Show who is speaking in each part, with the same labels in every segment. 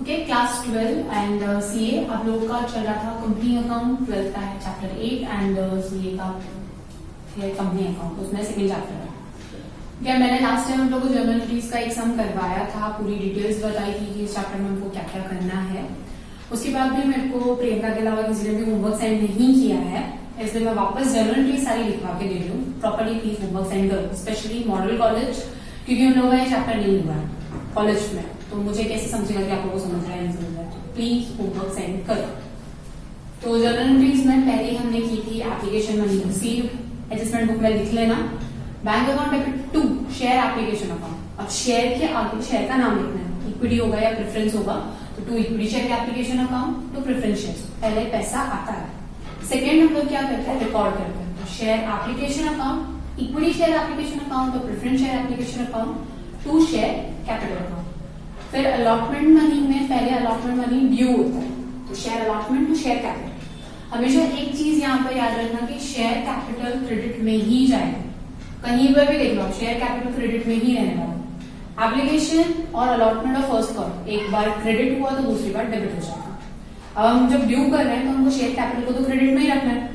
Speaker 1: Okay, class 12 and CA आप लोगों का चल रहा था कंपनी अकाउंट 12 का है चैप्टर 8 एंड सीए का है कंपनी अकाउंट, उसमें सेकंड चैप्टर है। क्या मैंने लास्ट टाइम हम लोग को जर्नल एंट्रीज का एक सम करवाया था, पूरी डिटेल्स बताई थी कि इस चैप्टर में हमको क्या क्या करना है। उसके बाद भी मेरे को प्रियंका के अलावा किसी ने भी होमवर्क सेंड नहीं किया है, इसलिए मैं वापस जर्नल एंट्रीज सारी लिखवा के दे रही हूँ। प्रॉपर्ली प्लीज होमवर्क सेंड करो, स्पेशली मॉडल कॉलेज, क्योंकि उन लोगों का ये चैप्टर नहीं हुआ है कॉलेज में, तो मुझे कैसे समझेगा कि आप लोगों को समझ रहा है नहीं समझ रहा है। तो प्लीज होमवर्क सेंड करो। तो जर्नल एंट्रीज में पहले हमने की थी application money receive, adjustment book में लिख लेना। Bank account debit to share application account. अब शेयर के आगे शेयर का नाम लिखना है, इक्विटी होगा या प्रेफरेंस होगा, तो to equity share application account, to preference share, पहले पैसा आता है। सेकेंड हम लोग क्या करते हैं, रिकॉर्ड करते हैं। तो share application account, equity share application account, तो preference share application account, to share capital account. फिर अलॉटमेंट मनी में पहले अलॉटमेंट मनी ड्यू होता है, तो share allotment to share capital. हमेशा एक चीज यहाँ पर याद रखना कि शेयर कैपिटल क्रेडिट में ही जाएगा, कहीं पर भी देख लो शेयर कैपिटल क्रेडिट में ही रहने वाला। एप्लीकेशन और अलॉटमेंट ऑफ फर्स्ट कॉल एक बार क्रेडिट हुआ तो दूसरी बार डेबिट हो जाएगा। अब हम जब ड्यू कर रहे हैं तो हमको शेयर कैपिटल को तो क्रेडिट में ही रखना है,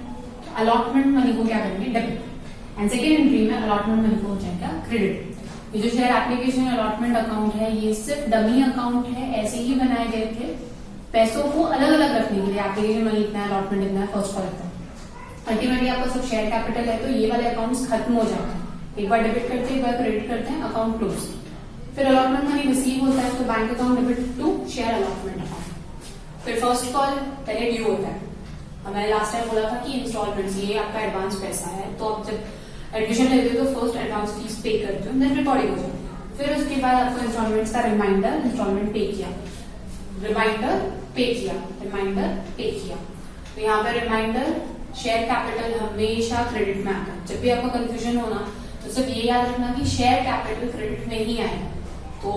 Speaker 1: अलॉटमेंट मनी को क्या करेंगे, डेबिट। एंड सेकेंड एंट्री में अलॉटमेंट मनी को हो जाएगा क्रेडिट। ये जो शेयर एप्लीकेशन अलॉटमेंट अकाउंट है ये सिर्फ डमी अकाउंट है, ऐसे ही बनाए गए थे पैसों को अलग अलग रखने के लिए। एप्लीकेशन मनी इतना है, अलॉटमेंट इतना है, फर्स्ट कॉल इतना है। अल्टीमेटली आपका सब शेयर कैपिटल है तो ये वाले अकाउंट्स खत्म हो जाते हैं, एक बार डेबिट करते हैं एक बार क्रेडिट करते हैं, अकाउंट क्लोज। फिर अलॉटमेंट मनी रिसीव होता है तो bank account debit to share allotment account. फिर फर्स्ट कॉल पहले ड्यू होता है। मैंने लास्ट टाइम बोला था कि इंस्टॉलमेंट ये आपका एडवांस पैसा है, तो आप जब एडमिशन लेते हो तो फर्स्ट एडवांस फीस पे करते हो, देन रिकॉर्डिंग हो जाती है। फिर उसके बाद आपको इंस्टॉलमेंट्स का रिमाइंडर, इंस्टॉलमेंट पे किया, रिमाइंडर पे किया, रिमाइंडर पे किया। तो यहाँ पे रिमाइंडर शेयर कैपिटल हमेशा क्रेडिट में आता है। जब भी आपको कंफ्यूजन होना तो सिर्फ ये याद रखना कि शेयर कैपिटल क्रेडिट में ही आएगा। तो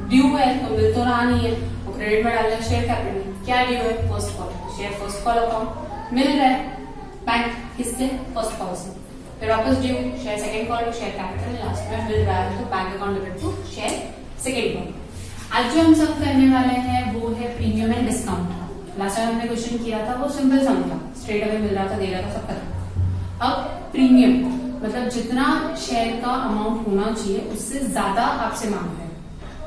Speaker 1: ड्यू है तो मिल तो रहा नहीं है, वो क्रेडिट में डालना शेयर कैपिटल। क्या ड्यू है, first call, share first call account, मिल रहा है बैंक किससे, फर्स्ट कॉल से। फिर वापस due share second call to share capital, last में मिल रहा है तो bank account debit to share second call. आज जो हम सब करने वाले हैं वो है premium and discount. Last time हमने क्वेश्चन किया था वो सिंपल सम था, स्ट्रेट अवे मिल रहा था, दे रहा था, सब खत्म। अब प्रीमियम मतलब जितना शेयर का अमाउंट होना चाहिए उससे ज्यादा आपसे मांग है,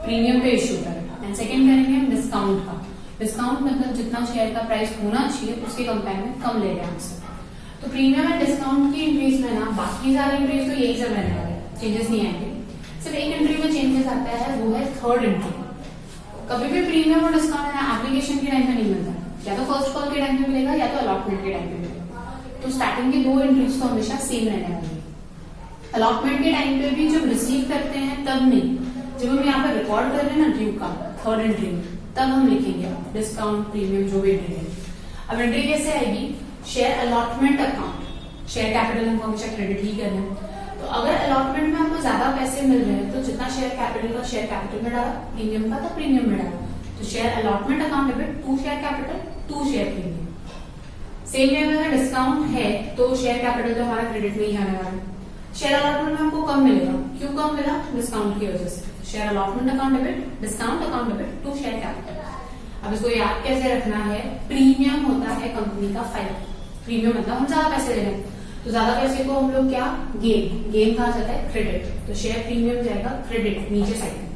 Speaker 1: प्रीमियम पे इश्यू करें। एंड सेकेंड करेंगे हम डिस्काउंट का। डिस्काउंट मतलब जितना शेयर का प्राइस होना चाहिए उसके कंपेयर में कम ले रहे हैं हमसे। तो प्रीमियम एंड डिस्काउंट की एंट्रीज में ना बाकी सारे एंट्रीज तो यही सब रहने वाले, चेंजेस नहीं आएंगे। सिर्फ एक एंट्री में चेंजेस आता है, वो है थर्ड एंट्री। कभी भी प्रीमियम और डिस्काउंट है एप्लीकेशन के टाइम पे नहीं मिलता, या तो फर्स्ट कॉल के टाइम पे मिलेगा या तो अलॉटमेंट के टाइम पे मिलेगा। तो स्टार्टिंग की दो एंट्रीज तो हमेशा सेम रहने वाली है। अलॉटमेंट के टाइम पे भी जब रिसीव करते हैं तब नहीं, जब हम यहाँ पे रिकॉर्ड कर रहे हैं ना ड्यू का थर्ड एंट्री में, तब हम लिखेंगे डिस्काउंट प्रीमियम जो भी एंट्री है। अब एंट्री कैसे आएगी, share allotment account, share capital हमको हमेशा क्रेडिट ही करना है। तो अगर अलॉटमेंट में हमको ज्यादा पैसे मिल रहे हैं तो जितना शेयर कैपिटल का शेयर कैपिटल में डाला, प्रीमियम का था प्रीमियम में डाला। तो share allotment account debit to share capital to share premium. Same way में अगर डिस्काउंट है तो शेयर कैपिटल तो हमारा क्रेडिट में ही आने वाला है। शेयर अलॉटमेंट में हमको कम मिलेगा, क्यों कम मिला, डिस्काउंट की वजह से। Share allotment account debit, discount account debit to share capital. अब इसको याद कैसे रखना है, प्रीमियम होता है कंपनी का फायदा। प्रीमियम मतलब हम ज्यादा पैसे ले रहे हैं, तो ज्यादा पैसे को हम लोग क्या, गेन, गेन कहा जाता है क्रेडिट, तो शेयर प्रीमियम जाएगा क्रेडिट नीचे साइड में।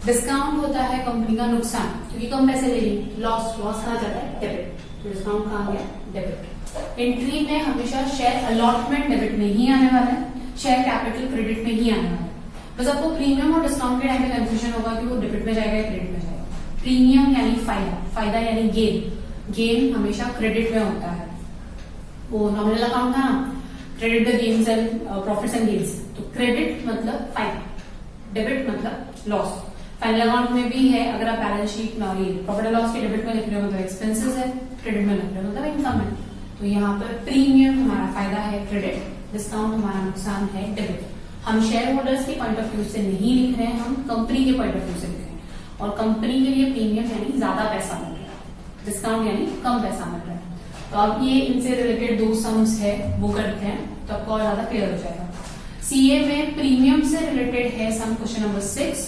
Speaker 1: डिस्काउंट होता है कंपनी का नुकसान, क्योंकि कम पैसे ले रही, लॉस, लॉस कहा जाता है डेबिट, तो डिस्काउंट कहा गया डेबिट। एंट्री में हमेशा शेयर अलॉटमेंट डेबिट में ही आने वाला है, शेयर कैपिटल क्रेडिट में ही आने वाला है। बस आपको प्रीमियम और डिस्काउंट के टाइम में कंफ्यूजन होगा कि वो डेबिट में जाएगा या क्रेडिट में जाएगा। प्रीमियम यानी फायदा, फायदा यानी गेन, गेन हमेशा क्रेडिट में होता है। वो नॉमिनल अकाउंट था ना, credit the gains and profits and gains, तो क्रेडिट मतलब फायदा, डेबिट मतलब लॉस। फाइनल अकाउंट में भी है, अगर आप balance sheet profit and loss के डेबिट में लिख रहे हो मतलब एक्सपेंसेस है, क्रेडिट में लिख रहे हो मतलब इनकम है। तो यहाँ पर प्रीमियम हमारा फायदा है क्रेडिट, डिस्काउंट हमारा नुकसान है डेबिट। हम शेयर होल्डर्स के पॉइंट ऑफ व्यू से नहीं लिख रहे हैं, हम कंपनी के पॉइंट ऑफ व्यू से लिख रहे हैं। और कंपनी के लिए प्रीमियम यानी ज्यादा पैसा मिल रहा है, डिस्काउंट यानी कम पैसा मिल रहा है। तो अब ये इनसे रिलेटेड दो सम्स है वो करते हैं तो आपको और ज्यादा क्लियर हो जाएगा। सीए में प्रीमियम से रिलेटेड है सम क्वेश्चन नंबर 6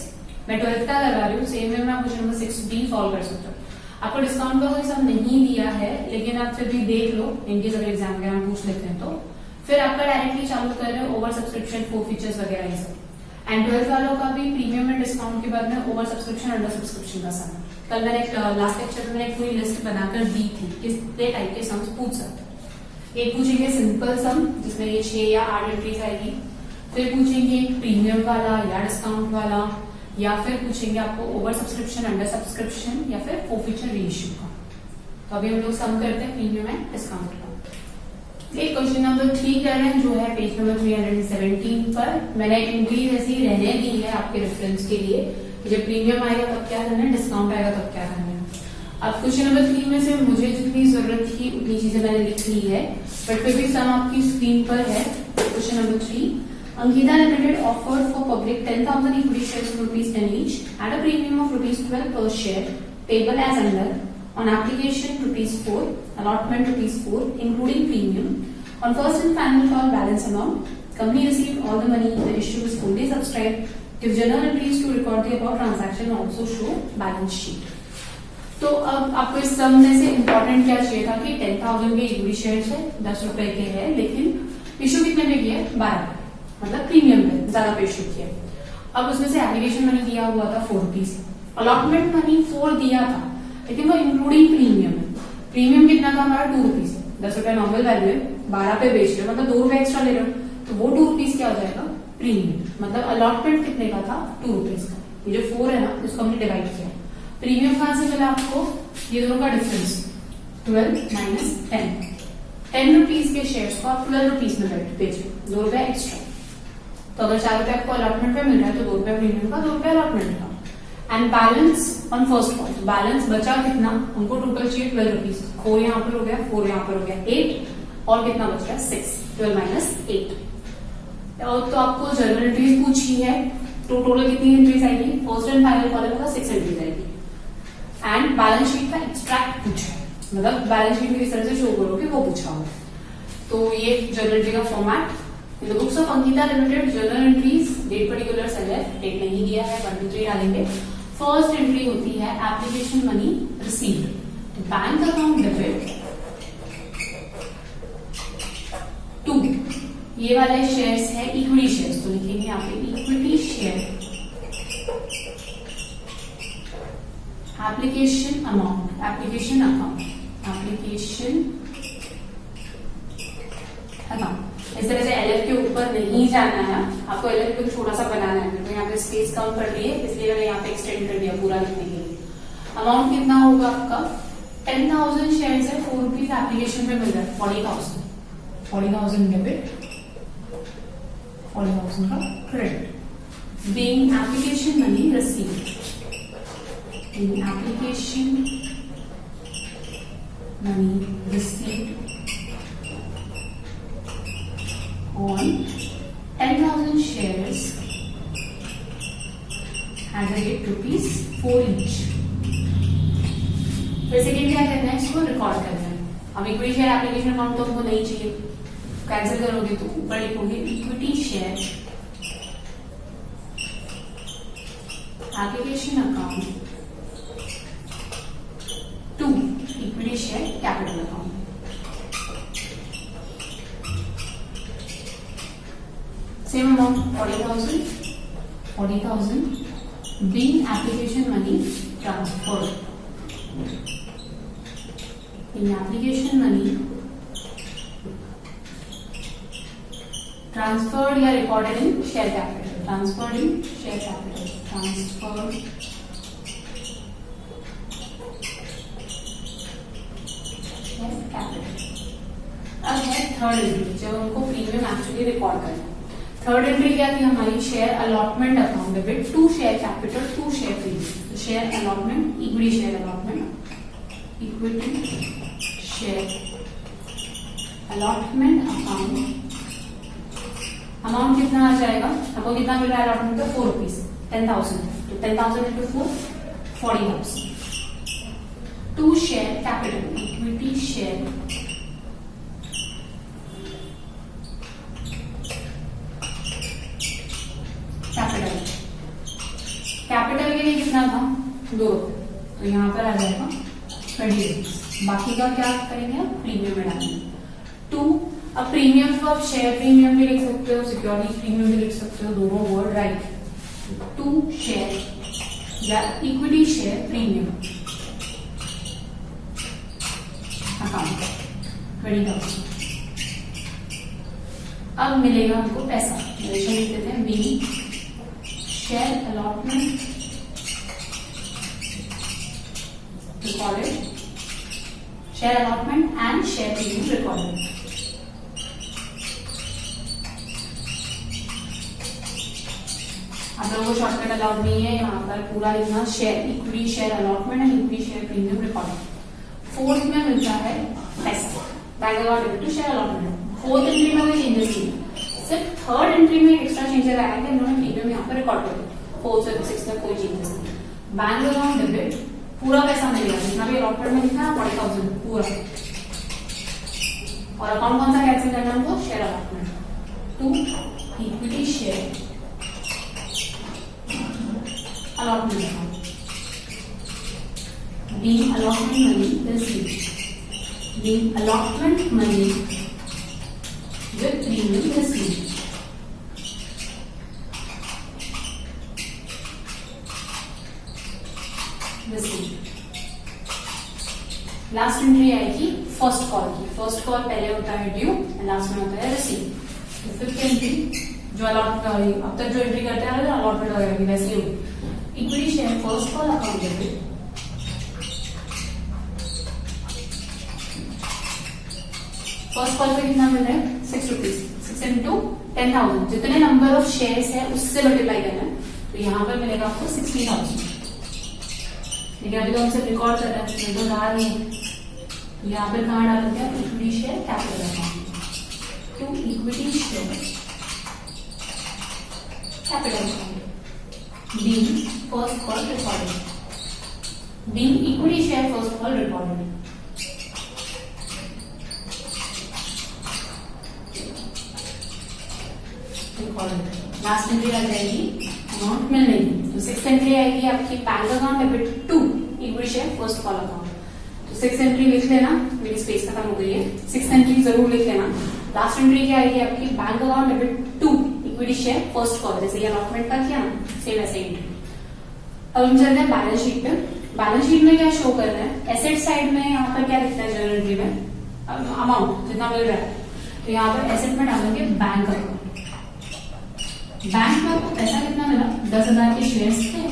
Speaker 1: मैं 12th का लगा रही हूँ, सेम वे में आप क्वेश्चन नंबर 6B सॉल्व कर सकते हो। आपको डिस्काउंट का कोई सब नहीं दिया है, लेकिन आप फिर भी देख लो, इनकेस अगर एग्जाम के हम पूछ लेते हैं तो फिर आपका डायरेक्टली चालू कर रहे हो ओवर सब्सक्रिप्शन, फो फीचर्स वगैरह ये सब। एंड 12th वालों का भी प्रीमियम में डिस्काउंट के बाद में ओवर सब्सक्रिप्शन, अंडर सब्सक्रिप्शन का सम। कल मैंने लास्ट लेक्चर में मैंने एक पूरी लिस्ट बनाकर दी थी कितने टाइप के सम्स पूछ सकते। एक पूछेंगे सिंपल सम जिसमें ये 6 या 8 एंट्रीज आएगी, फिर पूछेंगे प्रीमियम वाला या डिस्काउंट वाला, या फिर पूछेंगे आपको ओवर सब्सक्रिप्शन, अंडर सब्सक्रिप्शन, या फिर फोरफीचर रीइश्यू का। तो अभी हम लोग सम करते हैं प्रीमियम एंड डिस्काउंट का। क्वेश्चन नंबर 3 कर रहे हैं जो है पेज नंबर 317 पर। मैंने एंट्रीज ऐसी रहने दी है आपके रेफरेंस के लिए, जब प्रीमियम आएगा तब क्या करना है, डिस्काउंट आएगा तब क्या करना है। अब क्वेश्चन नंबर 3 में से मुझे जितनी जरूरत थी उतनी चीजें मैंने लिख ली है, बट फिर भी सम आपकी स्क्रीन पर है। Question number 3, Ankita Limited offered for public 10,000 equity shares of ₹10 each at a premium of ₹12 per share, payable as under. On application ₹4, allotment ₹4, including premium. On first and final call balance amount, company received all the money. The issue is fully subscribed. Give journal entries to record the above transaction and also show balance sheet. तो अब आपको इस सम में से important क्या चाहिए था कि 10,000 के इक्विटी शेयर्स है, ₹10 के है, लेकिन इश्यू कितने पे किया है, 12, मतलब प्रीमियम पे ज्यादा पे इश्यू किया। अब उसमें से एप्लीकेशन मनी दिया हुआ था ₹4, अलॉटमेंट मनी 4 दिया था, लेकिन वो इंक्लूडिंग प्रीमियम है। प्रीमियम कितना था हमारा ₹2, ₹10 नॉर्मल वैल्यू है, 12 पे बेच रहे हो, मतलब ₹2 एक्स्ट्रा ले रहे हो, तो वो ₹2 क्या हो जाएगा, प्रीमियम। मतलब अलॉटमेंट कितने का था, ₹2 का। ये जो 4 है ना, इसको हमने डिवाइड किया। प्रीमियम कहां से मिला आपको, ये दोनों का डिफरेंस 12 माइनस 10 के शेयर्स को आप ₹12 में बेचे, ₹2 एक्स्ट्रा। तो अगर ₹4 आपको अलॉटमेंट पे मिल रहा है तो ₹2 प्रीमियम का, ₹2 अलॉटमेंट का। And balance on first call, balance बचा कितना, उनको टोटल चाहिए ₹12, खो यहाँ पर हो गया, 4 यहाँ पर हो गया, 8, और कितना बच रहा है 6, 12 माइनस 8। तो आपको जर्नल एंट्रीज पूछी है, तो टोटल कितनी एंट्रीज आएगी, फर्स्ट एंड फाइनल कॉलम का 6 एंट्रीज आएगी। एंड बैलेंस शीट का एक्सट्रैक्ट पूछा है, मतलब बैलेंस शीट में किस तरह से शो करोगे वो पूछा होगा। तो ये जर्नल एंट्री का format, in the books of Ankita limited journal entries, date particular select, date नहीं दिया है, 1 2 3 डालेंगे। फर्स्ट एंट्री होती है एप्लीकेशन मनी रिसीव्ड, तो बैंक अकाउंट डेबिट टू, ये वाले शेयर्स है इक्विटी शेयर्स, तो लिखेंगे यहाँ पे equity share, application amount, application account, application account. इस तरह से LF के ऊपर नहीं जाना है, आपको LF को छोटा सा बनाना है, तो यहाँ पे स्पेस कम कर लिए, इसलिए मैंने यहाँ पे एक्सटेंड कर दिया पूरा लिखने के लिए। अमाउंट कितना होगा आपका, 10,000 शेयर्स है, ₹4 एप्लीकेशन पे मिल रहा है, 40,000 डेबिट, 40,000 का credit. Being application money received, in application money received on 10,000 shares at a rate ₹4 each। फिर सेकेंड क्या करना है, इसको रिकॉर्ड करना है। अब इक्विटी शेयर एप्लीकेशन अकाउंट तो हमको नहीं चाहिए, कैंसिल करोगे तो ऊपर लिखोगे equity share application account to equity share capital account. Same amount 40,000 being application money transferred, in application money transferred या recorded in share capital, transferred in share capital, transferred capital. अब है थर्ड एंट्री, जब उनको premium actually record करना। Third entry क्या थी हमारी, share allotment account debit to share capital to share premium. Share allotment, equity share allotment, equity share allotment account. Amount कितना आ जाएगा, आपको कितना मिल रहा है अलॉटमेंट का, ₹4, 10,000, तो 10,000 into 4, 40,000। To share capital, equity share capital कितना था 2 रुपए, तो यहाँ पर आ जाएगा 20 रुपीज। बाकी का क्या करेंगे आप प्रीमियम में डालेंगे 2। अब प्रीमियम को आप शेयर प्रीमियम भी लिख सकते हो, सिक्योरिटी प्रीमियम भी लिख सकते हो, दोनों वर्ड राइट। 2 शेयर या इक्विटी शेयर प्रीमियम अकाउंट 20,000। अब मिलेगा हमको पैसा, नरेशन लिख देते हैं be share allotment recorded, share allotment and share premium recorded. आप लोगों को शॉर्टकट अलाउड नहीं है, यहाँ पर पूरा लिखना share equity share allotment and equity share premium recorded. 4th में मिलता है पैसा, bank account debit to share allotment. 4th entry में कोई चेंजेस नहीं, सिर्फ 3rd एंट्री में एक्स्ट्रा चेंजेस आया कि उन्होंने प्रीमियम यहाँ पर रिकॉर्ड कर दिया। 4th से 6th में कोई चेंजेस नहीं। बैंक अकाउंट डेबिट पूरा पैसा मिलेगा, जितना भी अलॉटमेंट में लिखा है 40,000 पूरा। और अकाउंट कौन सा कैंसिल करना हमको, share allotment. 2 equity share allotment account. The allotment money received. The allotment money with premium received. Last entry आएगी फर्स्ट कॉल की। फर्स्ट कॉल पहले होता है ड्यू एंड लास्ट में होता है रिसीव। तो 5th एंट्री जो अलॉट अब तक जो एंट्री करते हैं अलॉटमेंट वगैरह की वैसे ही होगी। Equity share first call account debit, first call पे कितना मिल रहा है 6 रुपीज। 6 इंटू 10,000 जितने नंबर ऑफ शेयर्स है उससे मल्टीप्लाई करना है, तो यहाँ पर मिलेगा आपको 60,000। लेकिन अभी तो हम सिर्फ रिकॉर्ड कर रहे हैं, तो डाल नहीं, यहाँ पर कहाँ डाल दिया equity share capital account to equity share capital account. Being first call recorded. Being equity share first call recorded. Recorded. Last entry आ जाएगी अमाउंट मिलने की। तो 6th एंट्री आएगी आपकी bank account debit to equity share first call account. तो 6th entry लिख लेना, मेरी स्पेस खत्म हो गई है। 6th एंट्री जरूर लिख लेना। लास्ट एंट्री क्या आएगी आपकी bank account debit to equity share first call, जैसे ये अलॉटमेंट का किया ना सेम ऐसे एंट्री। अब हम चलते हैं बैलेंस शीट पे। बैलेंस शीट में क्या शो कर रहे हैं, एसेट साइड में यहाँ पर क्या दिखता है जनरल एंट्री में अमाउंट जितना मिल रहा है, तो यहाँ पर एसेट में डालेंगे बैंक अकाउंट। बैंक में आपको पैसा कितना मिला 10,000 के शेयर्स थे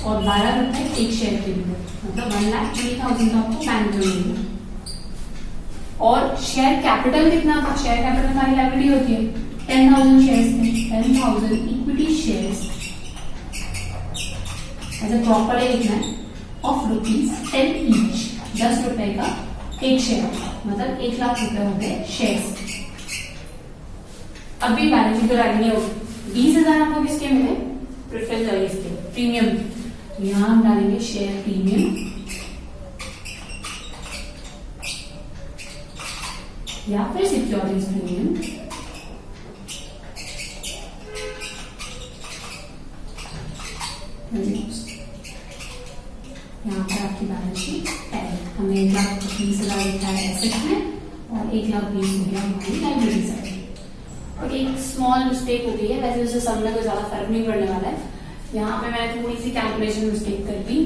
Speaker 1: और 12 रुपए एक शेयर के लिए, मतलब 1,20,000 आपको बैंक में मिलेगा। और शेयर कैपिटल कितना था, शेयर कैपिटल हमारी लायबिलिटी होती है 10,000 शेयर्स थे, 10,000 इक्विटी शेयर्स ऐसे प्रॉपर लिखना है ऑफ ₹10 ईच, 10 रुपए का एक शेयर, मतलब 1 लाख रुपए हो गए शेयर्स। अभी बैलेंस शीट रेडी नहीं होगी। 20,000 आपको किसके मिले, प्रेफरेंस वाले इसके प्रीमियम, तो यहां हम डालेंगे शेयर प्रीमियम या फिर सिक्योरिटीज प्रीमियम। यहाँ पर आपकी बैलेंस शीट है। हमें 1,20,000 लिखा है एसेट में और 1,20,000 हो गया हमारी लाइब्रेरी साइड। और एक स्मॉल मिस्टेक हो गई है, वैसे उसे सब में कोई ज्यादा फर्क नहीं पड़ने वाला है। यहाँ पे मैंने थोड़ी सी कैलकुलेशन मिस्टेक कर दी।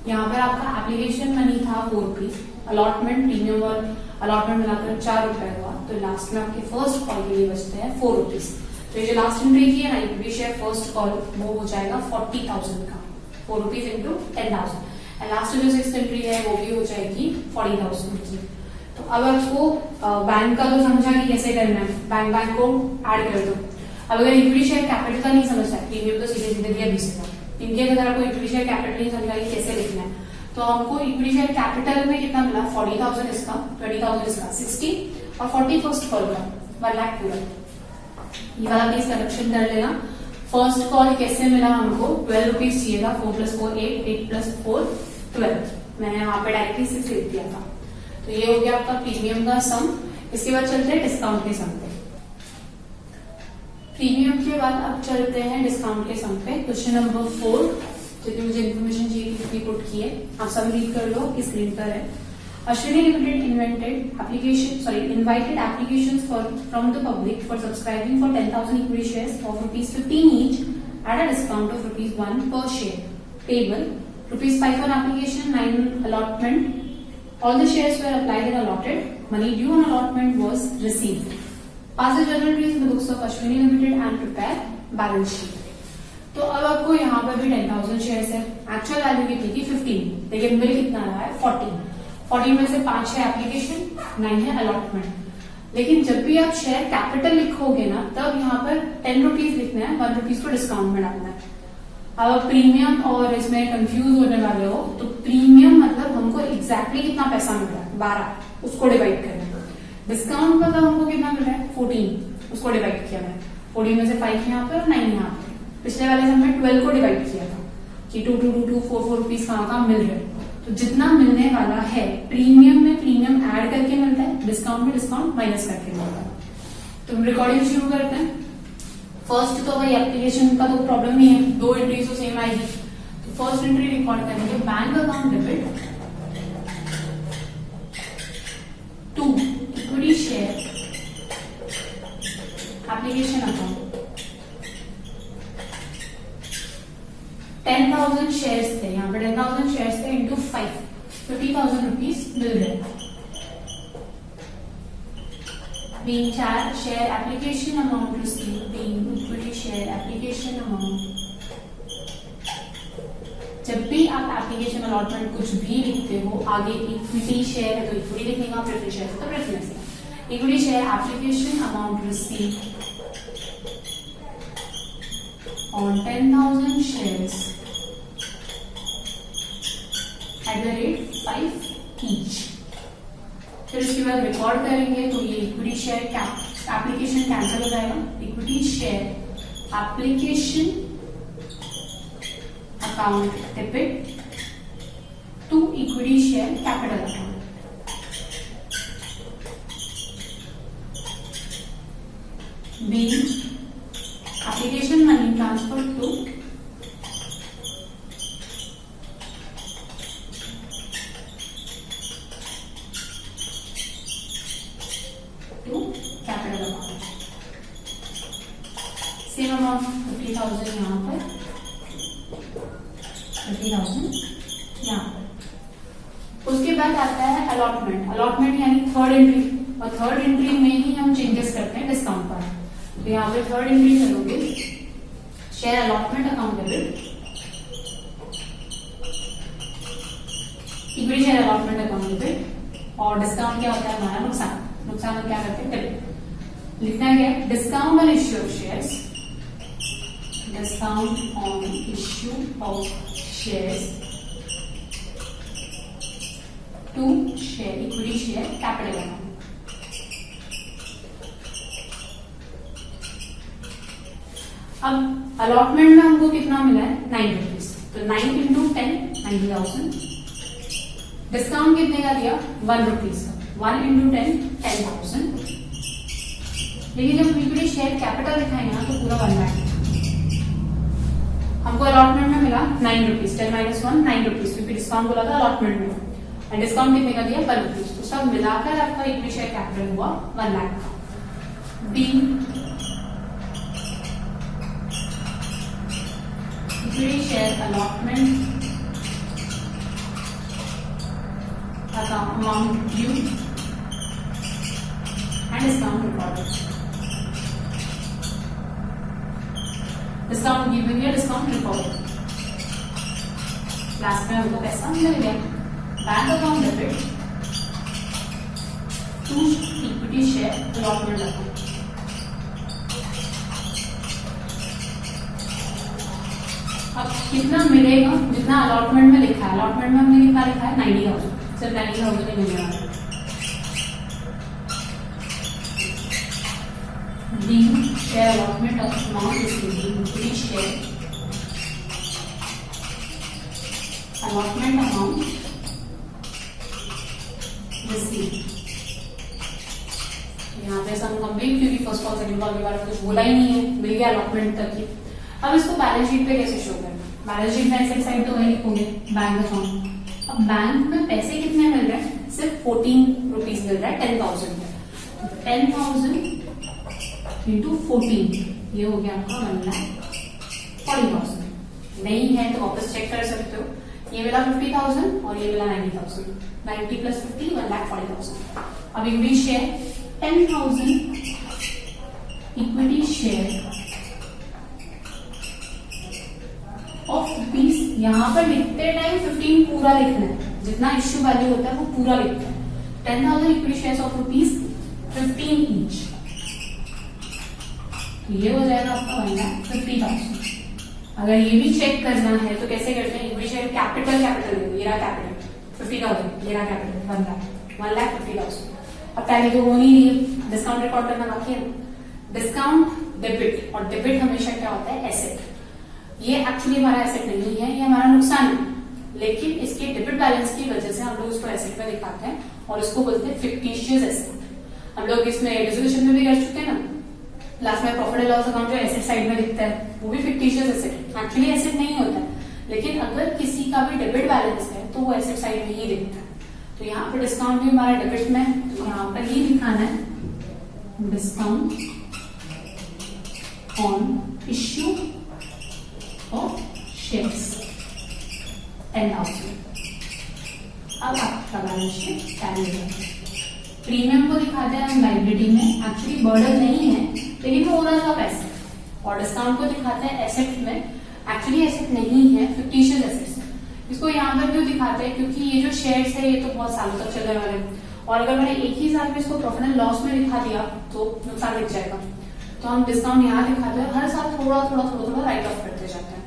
Speaker 1: यहाँ पर आपका एप्लीकेशन मनी था 4 रुपीज, अलॉटमेंट प्रीमियम और अलॉटमेंट मिलाकर 4 रुपए हुआ, तो लास्ट में आपके फर्स्ट कॉल के लिए बचते हैं 4 रुपीज। तो ये जो लास्ट एंट्री की है ना इक्विटी शेयर फर्स्ट कॉल, वो हो जाएगा 40,000 का, 4 रुपीज इंटू 10,000। एंड लास्ट जो 6th एंट्री है वो भी हो जाएगी 40,000 की। तो अब आपको बैंक का तो समझा कि कैसे करना है, बैंक को ऐड कर दो। अब अगर इक्विटी शेयर कैपिटल का नहीं समझता, प्रीमियम तो सीधे सीधे दिया 20,000। इनके अगर आपको इक्विटी शेयर कैपिटल नहीं समझा कि कैसे लिखना है, तो हमको इक्विटी शेयर कैपिटल में कितना मिला 40,000 इसका, 20,000 इसका, 60 और 40 फर्स्ट कॉल का 1 लाख पूरा। ये वाला प्लीज करेक्शन कर लेना। फर्स्ट कॉल कैसे मिला हमको, 12 रुपीज चाहिए था, 4 + 4 8, 8 + 4 12, मैंने वहां पे डायरेक्टली 6 लिख दिया था। तो ये हो गया आपका प्रीमियम का सम। इसके बाद चलते हैं डिस्काउंट के सम पे। प्रीमियम के बाद अब चलते हैं डिस्काउंट के सम पे। क्वेश्चन नंबर 4, जितनी मुझे इन्फॉर्मेशन चाहिए थी उतनी पुट की है, आप सब रीड कर लो, आपकी स्क्रीन पर है। Ashwini Limited invited applications from the public for subscribing for 10,000 equity shares of rupees 15 each at a discount of rupees 1 per share. Payable rupees 5 on application, 9 allotment. All the shares were applied and allotted. Money due on allotment was received. Pass the journal entries in the books of Ashwini Limited and prepare balance sheet. तो अब आपको यहाँ पर भी 10,000 shares है, actual value कितनी थी 15, लेकिन बिल कितना रहा है 14 में से 5 है एप्लीकेशन, 9 है अलॉटमेंट। लेकिन जब भी आप शेयर कैपिटल लिखोगे ना, तब यहाँ पर 10 रुपीज लिखना है, 1 रुपीज को डिस्काउंट में डालना है। अब आप प्रीमियम और इसमें कंफ्यूज होने वाले हो, तो प्रीमियम मतलब हमको एग्जैक्टली कितना पैसा मिल रहा है 12, उसको डिवाइड करना है। डिस्काउंट मतलब हमको कितना मिल रहा है 14, उसको डिवाइड किया मैंने, 14 में से 5 यहाँ पे और 9 यहाँ पे। पिछले वाले हमने 12 को डिवाइड किया था कि 2 रुपीज कहाँ मिल रहे हैं। तो जितना मिलने वाला है प्रीमियम में प्रीमियम ऐड करके मिलता है, डिस्काउंट में डिस्काउंट माइनस करके मिलता है। तो हम रिकॉर्डिंग शुरू करते हैं। फर्स्ट तो भाई एप्लीकेशन का तो प्रॉब्लम नहीं है, 2 एंट्रीज तो सेम आएगी। तो फर्स्ट एंट्री रिकॉर्ड करेंगे, bank account debit to equity share application account. 10,000 shares थे, यहाँ पे 10,000 शेयर्स थे इंटू 5, 50,000 रुपीज मिल रहे। Being share application amount received, being equity share application amount। जब भी आप एप्लीकेशन अलॉटमेंट कुछ भी लिखते हो, आगे इक्विटी शेयर है तो इक्विटी लिखने का, प्रेफरेंस शेयर है तो preference. Equity share application amount received on 10,000 shares at the rate 5 each। फिर उसके बाद रिकॉर्ड करेंगे तो ये इक्विटी शेयर एप्लीकेशन कैंसिल हो जाएगा। Equity share application account debit to equity share capital account. Be application money transferred to capital account। Same amount 50,000 यहाँ पर, 50,000 यहाँ पर। उसके बाद आता है अलॉटमेंट। अलॉटमेंट यानी थर्ड एंट्री, और थर्ड एंट्री में ही हम चेंजेस करते हैं डिस्काउंट पर। तो यहाँ पे थर्ड एंट्री करोगे, share allotment account debit equity share allotment account debit, और डिस्काउंट क्या होता है हमारा नुकसान। नुकसान हम क्या करते हैं डेबिट। लिखना क्या है, discount on issue of shares, discount on issue of shares to share equity share capital account. अब अलॉटमेंट में हमको कितना मिला है 9 रुपीज, तो 9 इंटू 10 90,000। डिस्काउंट कितने का दिया 1 रुपीज का, 1 इंटू 10 10,000। लेकिन जब इक्विटी शेयर कैपिटल दिखाएंगे ना तो पूरा 1 लाख। हमको अलॉटमेंट में मिला 9 रुपीज, 10 माइनस 1 9 रुपीज, क्योंकि डिस्काउंट बोला था अलॉटमेंट में, और डिस्काउंट कितने का दिया 1 रुपीज। तो सब मिलाकर आपका इक्विटी शेयर कैपिटल हुआ 1 लाख का। Be equity share allotment amount due and discount recorded. Discount given या डिस्काउंट रिकॉर्डेड, लास्ट में हमको पैसा मिल गया। Bank account debit to equity share allotment account. अब कितना मिलेगा, जितना अलॉटमेंट में लिखा है, अलॉटमेंट में हमने कितना लिखा है 90,000, सिर्फ 90,000 ही मिलेगा। D share allotment amount equity share allotment amount receive. यहाँ पे सम कंप्लीट, क्योंकि फर्स्ट कॉल सेकंड कॉल के बारे में कुछ बोला ही नहीं है, मिल गया अलॉटमेंट तक ही। अब इसको बैलेंस शीट पे कैसे शो करना, बैलेंस शीट में एसेट साइड तो वही लिखोगे बैंक अकाउंट। अब बैंक में पैसे कितने मिल रहे हैं, सिर्फ 14 रुपीज मिल रहा है 10,000 में। 10,000 इंटू 14 ये हो गया आपका 1,40,000। नहीं है तो वापस चेक कर सकते हो, ये मिला 50,000 और ये मिला 90,000। 90 प्लस 50 1,40,000। अब equity share 10,000 equity share of rupees, यहां पर लिखते टाइम 15 पूरा लिखना है, जितना इश्यू वैल्यू होता है वो पूरा लिखते हैं। 10,000 equity share of rupees 15 each, ये हो जाएगा आपका 1,50,000। अगर ये भी चेक करना है तो कैसे करते हैं, इक्विटी शेयर कैपिटल ये रहा कैपिटल 50,000, ये रहा कैपिटल 1,50,000। अब पहले तो हो नहीं रही है, डिस्काउंट रिकॉर्ड करना बाकी है। डिस्काउंट डेबिट, और डेबिट हमेशा क्या होता है, एसेट। ये एक्चुअली हमारा एसेट नहीं है, ये हमारा नुकसान है, लेकिन इसके डेबिट बैलेंस की वजह से हम लोग इसको एसेट में दिखाते हैं और इसको बोलते हैं फिक्टिशियस एसेट। हम लोग इसमें डिसोल्यूशन में भी कर चुके हैं ना, लास्ट में प्रॉफिट एंड लॉस अकाउंट जो एसेट साइड में दिखता है वो भी फिक्टिशियस एसेट, एक्चुअली एसेट नहीं होता है, लेकिन अगर किसी का भी डेबिट बैलेंस है तो वो एसेट साइड में ही दिखता है। तो यहाँ पर डिस्काउंट भी हमारा डेबिट में, तो यहाँ पर ही दिखाना है discount on issue of shares 10,000। अब आपका बैलेंस शीट टैली हो जाएगा। प्रीमियम को दिखाते हैं हम लाइबिलिटी में, एक्चुअली बर्डन नहीं है लेकिन वो ओनर का पैसा है, और डिस्काउंट को दिखाते हैं एसेट में, एक्चुअली एसेट नहीं है, फिक्टिशियस एसेट्स है। इसको यहाँ पर क्यों दिखाते हैं, क्योंकि ये जो शेयर्स है ये तो बहुत सालों तक चलने वाले हैं, और अगर मैंने एक ही साल में इसको प्रॉफिट एंड लॉस में दिखा दिया तो नुकसान दिख जाएगा। तो हम डिस्काउंट यहाँ दिखाते हैं, हर साल थोड़ा थोड़ा राइट ऑफ करते जाते हैं।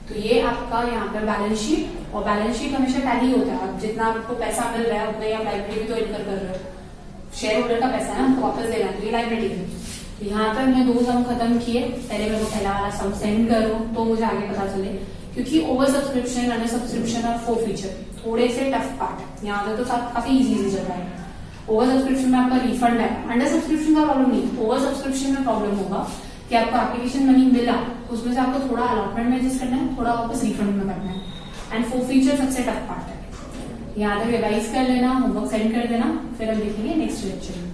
Speaker 1: तो ये आपका यहाँ पर बैलेंस शीट, और बैलेंस शीट हमेशा टैली होता है, जितना आपको पैसा मिल रहा है उतना ही आप लाइबिलिटी भी तो इनकर कर रहे हो, शेयर होल्डर का पैसा है ना, तो वापस देना है, तो ये लाइबिलिटी है। तो यहाँ पर मैं 2 सम खत्म किए, पहले मेरे को पहला वाला सम सेंड करो तो मुझे आगे पता चले, क्योंकि ओवर सब्सक्रिप्शन, अंडर सब्सक्रिप्शन और फो फीचर थोड़े से टफ पार्ट है, यहाँ पे तो काफी इजी जगह है। ओवर सब्सक्रिप्शन में आपका रिफंड है, अंडर सब्सक्रिप्शन का प्रॉब्लम नहीं, ओवर सब्सक्रिप्शन में प्रॉब्लम होगा कि आपको एप्लीकेशन मनी मिला, उसमें से आपको थोड़ा अलॉटमेंट में एडजस्ट करना है, थोड़ा वापस रिफंड में करना है, एंड फो फीचर सबसे टफ पार्ट है। यहाँ तक रिवाइज कर लेना, होमवर्क सेंड कर देना, फिर हम देखेंगे नेक्स्ट लेक्चर में।